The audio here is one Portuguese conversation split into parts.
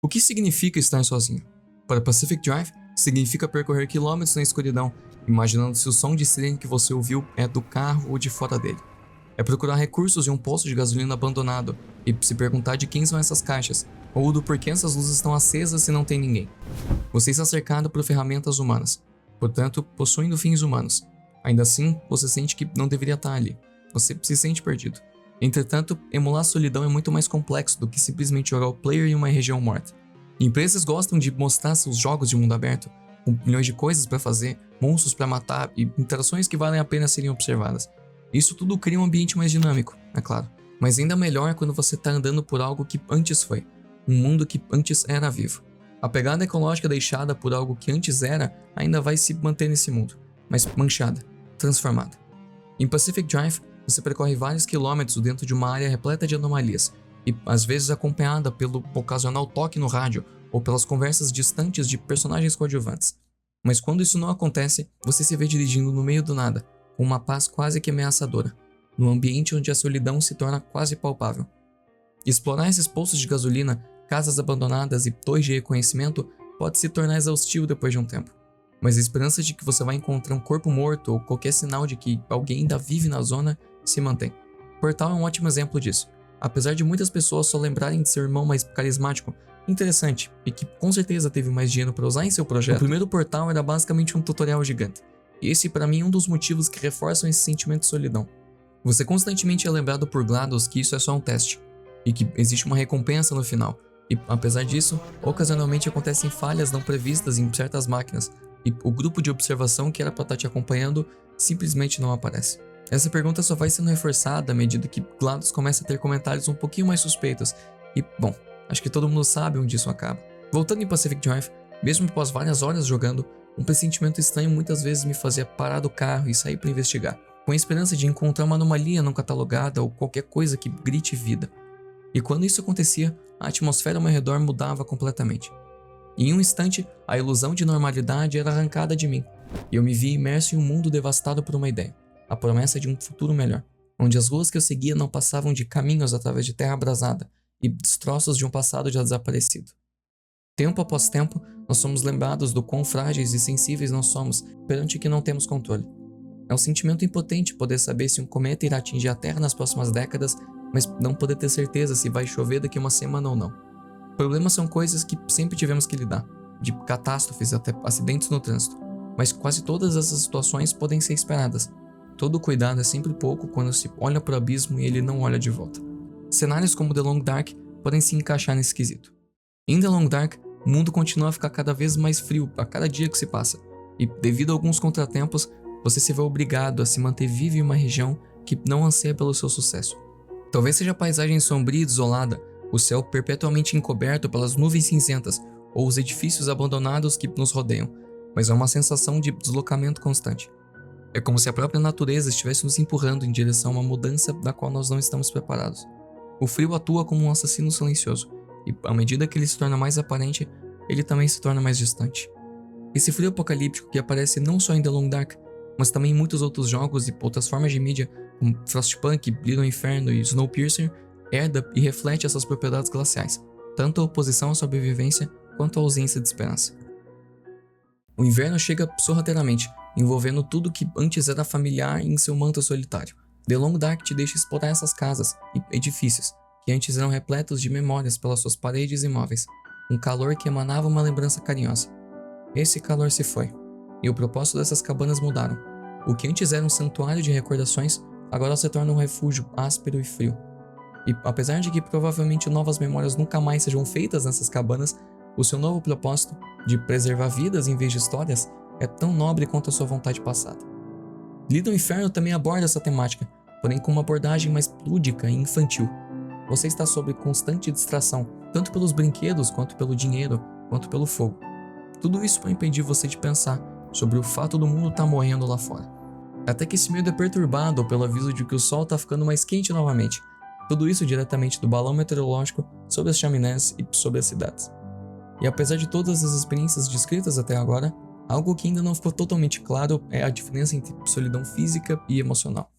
O que significa estar sozinho? Para Pacific Drive, significa percorrer quilômetros na escuridão, imaginando se o som de sirene que você ouviu é do carro ou de fora dele. É procurar recursos de um posto de gasolina abandonado e se perguntar de quem são essas caixas, ou do porquê essas luzes estão acesas se não tem ninguém. Você está cercado por ferramentas humanas, portanto, possuindo fins humanos. Ainda assim, você sente que não deveria estar ali. Você se sente perdido. Entretanto, emular a solidão é muito mais complexo do que simplesmente jogar o player em uma região morta. Empresas gostam de mostrar seus jogos de mundo aberto, com milhões de coisas para fazer, monstros para matar e interações que valem a pena serem observadas. Isso tudo cria um ambiente mais dinâmico, é claro, mas ainda melhor quando você está andando por algo que antes foi, um mundo que antes era vivo. A pegada ecológica deixada por algo que antes era ainda vai se manter nesse mundo, mas manchada, transformada. Em Pacific Drive, você percorre vários quilômetros dentro de uma área repleta de anomalias, e às vezes acompanhada pelo ocasional toque no rádio ou pelas conversas distantes de personagens coadjuvantes. Mas quando isso não acontece, você se vê dirigindo no meio do nada, com uma paz quase que ameaçadora, num ambiente onde a solidão se torna quase palpável. Explorar esses postos de gasolina, casas abandonadas e torres de reconhecimento pode se tornar exaustivo depois de um tempo. Mas a esperança de que você vai encontrar um corpo morto ou qualquer sinal de que alguém ainda vive na zona se mantém. Portal é um ótimo exemplo disso. Apesar de muitas pessoas só lembrarem de seu irmão mais carismático, interessante e que com certeza teve mais dinheiro para usar em seu projeto, o primeiro Portal era basicamente um tutorial gigante. E esse para mim é um dos motivos que reforçam esse sentimento de solidão. Você constantemente é lembrado por GLaDOS que isso é só um teste, e que existe uma recompensa no final, e apesar disso, ocasionalmente acontecem falhas não previstas em certas máquinas, e o grupo de observação que era para estar te acompanhando simplesmente não aparece. Essa pergunta só vai sendo reforçada à medida que GLaDOS começa a ter comentários um pouquinho mais suspeitos, e bom, acho que todo mundo sabe onde isso acaba. Voltando em Pacific Drive, mesmo após várias horas jogando, um pressentimento estranho muitas vezes me fazia parar do carro e sair para investigar, com a esperança de encontrar uma anomalia não catalogada ou qualquer coisa que grite vida. E quando isso acontecia, a atmosfera ao meu redor mudava completamente. Em um instante, a ilusão de normalidade era arrancada de mim, e eu me via imerso em um mundo devastado por uma ideia, a promessa de um futuro melhor, onde as ruas que eu seguia não passavam de caminhos através de terra abrasada e destroços de um passado já desaparecido. Tempo após tempo, nós somos lembrados do quão frágeis e sensíveis nós somos perante o que não temos controle. É um sentimento impotente poder saber se um cometa irá atingir a Terra nas próximas décadas, mas não poder ter certeza se vai chover daqui a uma semana ou não. Problemas são coisas que sempre tivemos que lidar, de catástrofes até acidentes no trânsito, mas quase todas essas situações podem ser esperadas. Todo cuidado é sempre pouco quando se olha para o abismo e ele não olha de volta. Cenários como The Long Dark podem se encaixar nesse quesito. Em The Long Dark, o mundo continua a ficar cada vez mais frio a cada dia que se passa, e devido a alguns contratempos, você se vê obrigado a se manter vivo em uma região que não anseia pelo seu sucesso. Talvez seja a paisagem sombria e desolada, o céu perpetuamente encoberto pelas nuvens cinzentas ou os edifícios abandonados que nos rodeiam, mas é uma sensação de deslocamento constante. É como se a própria natureza estivesse nos empurrando em direção a uma mudança da qual nós não estamos preparados. O frio atua como um assassino silencioso, e à medida que ele se torna mais aparente, ele também se torna mais distante. Esse frio apocalíptico que aparece não só em The Long Dark, mas também em muitos outros jogos e outras formas de mídia, como Frostpunk, Little Inferno e Snowpiercer, herda e reflete essas propriedades glaciais, tanto a oposição à sobrevivência quanto a ausência de esperança. O inverno chega sorrateiramente, envolvendo tudo que antes era familiar em seu manto solitário. The Long Dark te deixa explorar essas casas e edifícios, que antes eram repletos de memórias pelas suas paredes e móveis, um calor que emanava uma lembrança carinhosa. Esse calor se foi, e o propósito dessas cabanas mudaram. O que antes era um santuário de recordações, agora se torna um refúgio áspero e frio. E apesar de que provavelmente novas memórias nunca mais sejam feitas nessas cabanas, o seu novo propósito, de preservar vidas em vez de histórias, é tão nobre quanto a sua vontade passada. Little Inferno também aborda essa temática, porém com uma abordagem mais lúdica e infantil. Você está sob constante distração, tanto pelos brinquedos, quanto pelo dinheiro, quanto pelo fogo. Tudo isso para impedir você de pensar sobre o fato do mundo estar morrendo lá fora. Até que esse medo é perturbado pelo aviso de que o sol está ficando mais quente novamente. Tudo isso diretamente do balão meteorológico sobre as chaminés e sobre as cidades. E apesar de todas as experiências descritas até agora, algo que ainda não ficou totalmente claro é a diferença entre solidão física e emocional.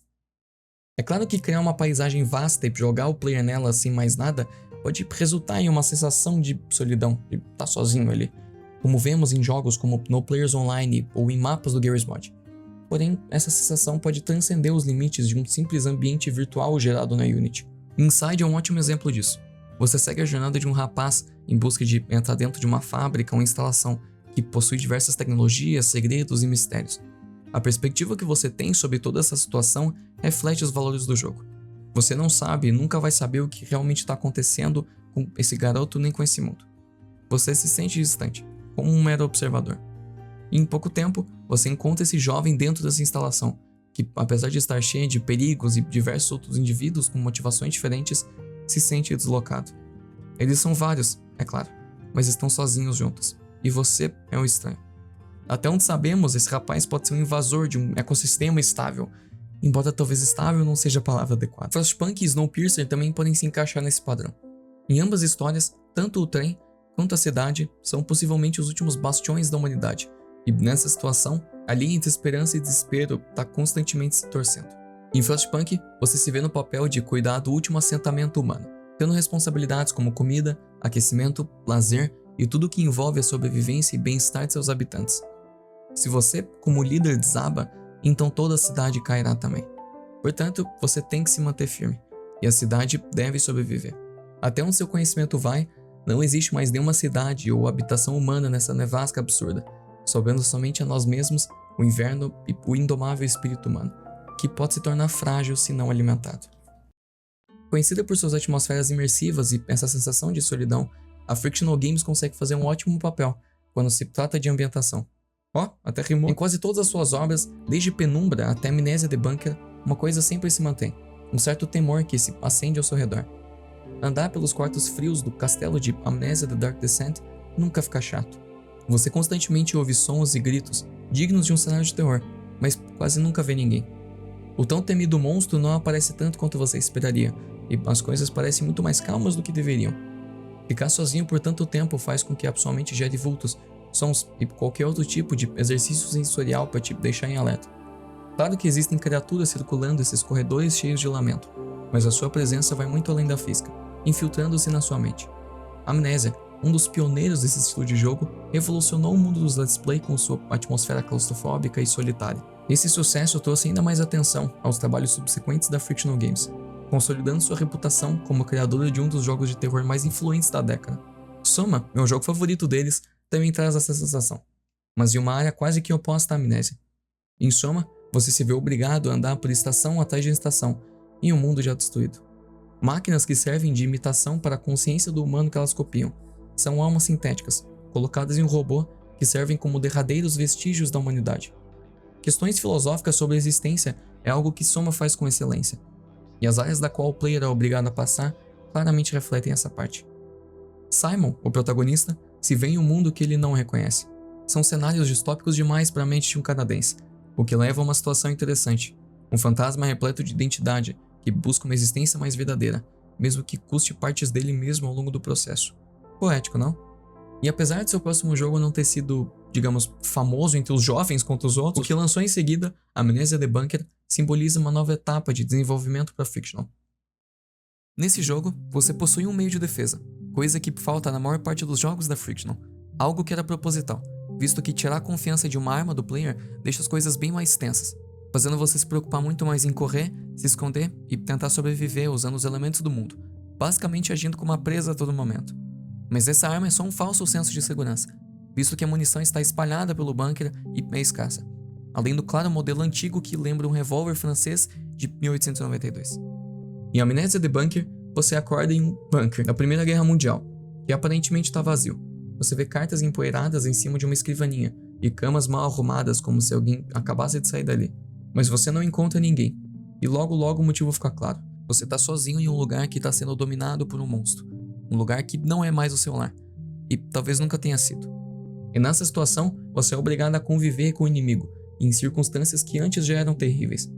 É claro que criar uma paisagem vasta e jogar o player nela sem mais nada pode resultar em uma sensação de solidão, de estar sozinho ali, como vemos em jogos como No Players Online ou em mapas do Garry's Mod. Porém, essa sensação pode transcender os limites de um simples ambiente virtual gerado na Unity. Inside é um ótimo exemplo disso. Você segue a jornada de um rapaz em busca de entrar dentro de uma fábrica ou instalação que possui diversas tecnologias, segredos e mistérios. A perspectiva que você tem sobre toda essa situação reflete os valores do jogo. Você não sabe e nunca vai saber o que realmente está acontecendo com esse garoto nem com esse mundo. Você se sente distante, como um mero observador. E em pouco tempo, você encontra esse jovem dentro dessa instalação, que apesar de estar cheia de perigos e diversos outros indivíduos com motivações diferentes, se sente deslocado. Eles são vários, é claro, mas estão sozinhos juntos, e você é um estranho. Até onde sabemos, esse rapaz pode ser um invasor de um ecossistema estável, embora talvez estável não seja a palavra adequada. Frostpunk e Snowpiercer também podem se encaixar nesse padrão. Em ambas histórias, tanto o trem quanto a cidade são possivelmente os últimos bastiões da humanidade, e nessa situação, a linha entre esperança e desespero está constantemente se torcendo. Em Frostpunk, você se vê no papel de cuidar do último assentamento humano, tendo responsabilidades como comida, aquecimento, lazer e tudo o que envolve a sobrevivência e bem-estar de seus habitantes. Se você, como líder, desaba, então toda a cidade cairá também. Portanto, você tem que se manter firme, e a cidade deve sobreviver. Até onde seu conhecimento vai, não existe mais nenhuma cidade ou habitação humana nessa nevasca absurda, sobrando somente a nós mesmos, o inverno e o indomável espírito humano, que pode se tornar frágil se não alimentado. Conhecida por suas atmosferas imersivas e essa sensação de solidão, a Frictional Games consegue fazer um ótimo papel quando se trata de ambientação. Até rimou. Em quase todas as suas obras, desde Penumbra até Amnésia The Bunker, uma coisa sempre se mantém, um certo temor que se acende ao seu redor. Andar pelos quartos frios do castelo de Amnésia The Dark Descent nunca fica chato. Você constantemente ouve sons e gritos, dignos de um cenário de terror, mas quase nunca vê ninguém. O tão temido monstro não aparece tanto quanto você esperaria, e as coisas parecem muito mais calmas do que deveriam. Ficar sozinho por tanto tempo faz com que a sua mente gere vultos, sons e qualquer outro tipo de exercício sensorial para te deixar em alerta. Claro que existem criaturas circulando esses corredores cheios de lamento, mas a sua presença vai muito além da física, infiltrando-se na sua mente. Amnésia, um dos pioneiros desse estilo de jogo, revolucionou o mundo dos Let's Play com sua atmosfera claustrofóbica e solitária. Esse sucesso trouxe ainda mais atenção aos trabalhos subsequentes da Frictional Games, consolidando sua reputação como criadora de um dos jogos de terror mais influentes da década. Soma, meu jogo favorito deles, também traz essa sensação, mas de uma área quase que oposta à Amnésia. Em Soma, você se vê obrigado a andar por estação atrás de estação, em um mundo já destruído. Máquinas que servem de imitação para a consciência do humano que elas copiam. São almas sintéticas, colocadas em um robô que servem como derradeiros vestígios da humanidade. Questões filosóficas sobre a existência é algo que Soma faz com excelência, e as áreas da qual o player é obrigado a passar claramente refletem essa parte. Simon, o protagonista, se vê em um mundo que ele não reconhece. São cenários distópicos demais para a mente de um canadense, o que leva a uma situação interessante. Um fantasma repleto de identidade, que busca uma existência mais verdadeira, mesmo que custe partes dele mesmo ao longo do processo. Poético, não? E apesar de seu próximo jogo não ter sido, digamos, famoso entre os jovens contra os outros, o que lançou em seguida, Amnésia The Bunker, simboliza uma nova etapa de desenvolvimento para Frictional. Nesse jogo, você possui um meio de defesa, coisa que falta na maior parte dos jogos da Frictional, algo que era proposital, visto que tirar a confiança de uma arma do player deixa as coisas bem mais tensas, fazendo você se preocupar muito mais em correr, se esconder e tentar sobreviver usando os elementos do mundo, basicamente agindo como uma presa a todo momento. Mas essa arma é só um falso senso de segurança, visto que a munição está espalhada pelo bunker e é escassa, além do claro modelo antigo que lembra um revólver francês de 1892. Em Amnésia The Bunker, você acorda em um bunker da Primeira Guerra Mundial, que aparentemente está vazio. Você vê cartas empoeiradas em cima de uma escrivaninha e camas mal arrumadas como se alguém acabasse de sair dali. Mas você não encontra ninguém, e logo o motivo fica claro. Você está sozinho em um lugar que está sendo dominado por um monstro. Um lugar que não é mais o seu lar, e talvez nunca tenha sido. E nessa situação, você é obrigado a conviver com o inimigo, em circunstâncias que antes já eram terríveis.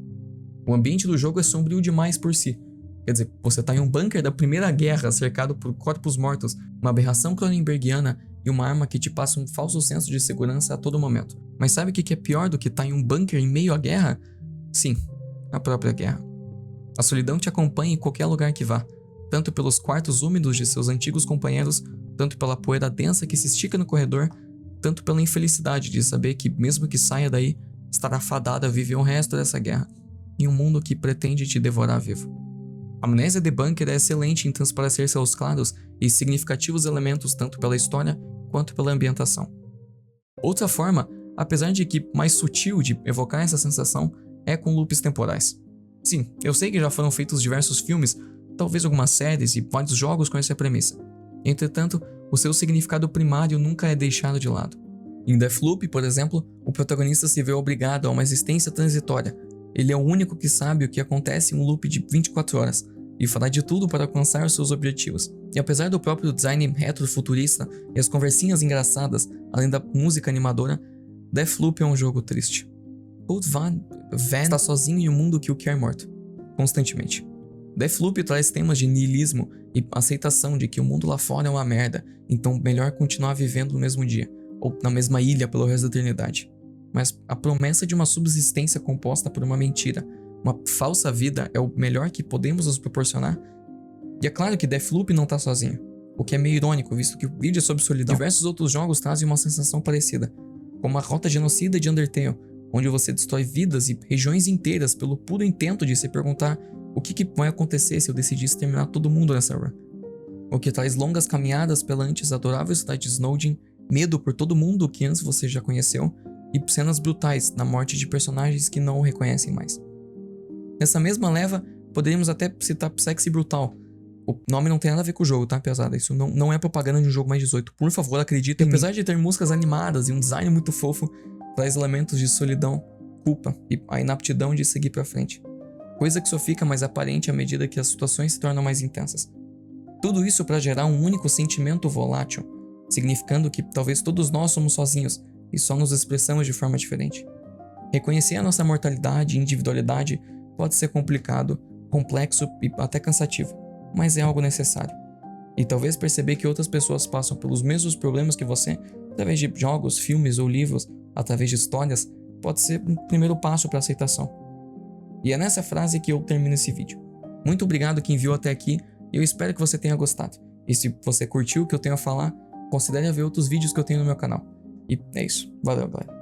O ambiente do jogo é sombrio demais por si. Quer dizer, você está em um bunker da Primeira Guerra, cercado por corpos mortos, uma aberração cronenbergiana e uma arma que te passa um falso senso de segurança a todo momento. Mas sabe o que é pior do que estar em um bunker em meio à guerra? Sim, a própria guerra. A solidão te acompanha em qualquer lugar que vá, tanto pelos quartos úmidos de seus antigos companheiros, tanto pela poeira densa que se estica no corredor, tanto pela infelicidade de saber que, mesmo que saia daí, estará fadada a viver o resto dessa guerra, em um mundo que pretende te devorar vivo. Amnésia Debunker é excelente em transparecer seus claros e significativos elementos tanto pela história quanto pela ambientação. Outra forma, apesar de que mais sutil de evocar essa sensação, é com loops temporais. Sim, eu sei que já foram feitos diversos filmes, talvez algumas séries e vários jogos com essa premissa. Entretanto, o seu significado primário nunca é deixado de lado. Em Deathloop, por exemplo, o protagonista se vê obrigado a uma existência transitória. Ele é o único que sabe o que acontece em um loop de 24 horas e fará de tudo para alcançar seus objetivos. E apesar do próprio design retrofuturista e as conversinhas engraçadas, além da música animadora, Deathloop é um jogo triste. Code Van está sozinho em um mundo que o quer morto, constantemente. Deathloop traz temas de niilismo e aceitação de que o mundo lá fora é uma merda, então melhor continuar vivendo no mesmo dia, ou na mesma ilha pelo resto da eternidade. Mas a promessa de uma subsistência composta por uma mentira, uma falsa vida, é o melhor que podemos nos proporcionar? E é claro que Deathloop não tá sozinho, o que é meio irônico, visto que o vídeo é sobre solidão. Diversos outros jogos trazem uma sensação parecida, como a Rota Genocida de Undertale, onde você destrói vidas e regiões inteiras pelo puro intento de se perguntar o que vai acontecer se eu decidir exterminar todo mundo nessa run. O que traz longas caminhadas pela antes adorável cidade de Snowdin, medo por todo mundo que antes você já conheceu, e cenas brutais na morte de personagens que não o reconhecem mais. Nessa mesma leva, poderíamos até citar Sexy Brutal. O nome não tem nada a ver com o jogo, tá, pesada? Isso não é propaganda de um jogo mais 18. Por favor, acreditem em mim. Apesar de ter músicas animadas e um design muito fofo, traz elementos de solidão, culpa e a inaptidão de seguir pra frente. Coisa que só fica mais aparente à medida que as situações se tornam mais intensas. Tudo isso para gerar um único sentimento volátil, significando que talvez todos nós somos sozinhos e só nos expressamos de forma diferente. Reconhecer a nossa mortalidade e individualidade pode ser complicado, complexo e até cansativo, mas é algo necessário. E talvez perceber que outras pessoas passam pelos mesmos problemas que você, através de jogos, filmes ou livros, através de histórias, pode ser um primeiro passo para a aceitação. E é nessa frase que eu termino esse vídeo. Muito obrigado quem viu até aqui e eu espero que você tenha gostado. E se você curtiu o que eu tenho a falar, considere ver outros vídeos que eu tenho no meu canal. E é isso. Valeu, galera.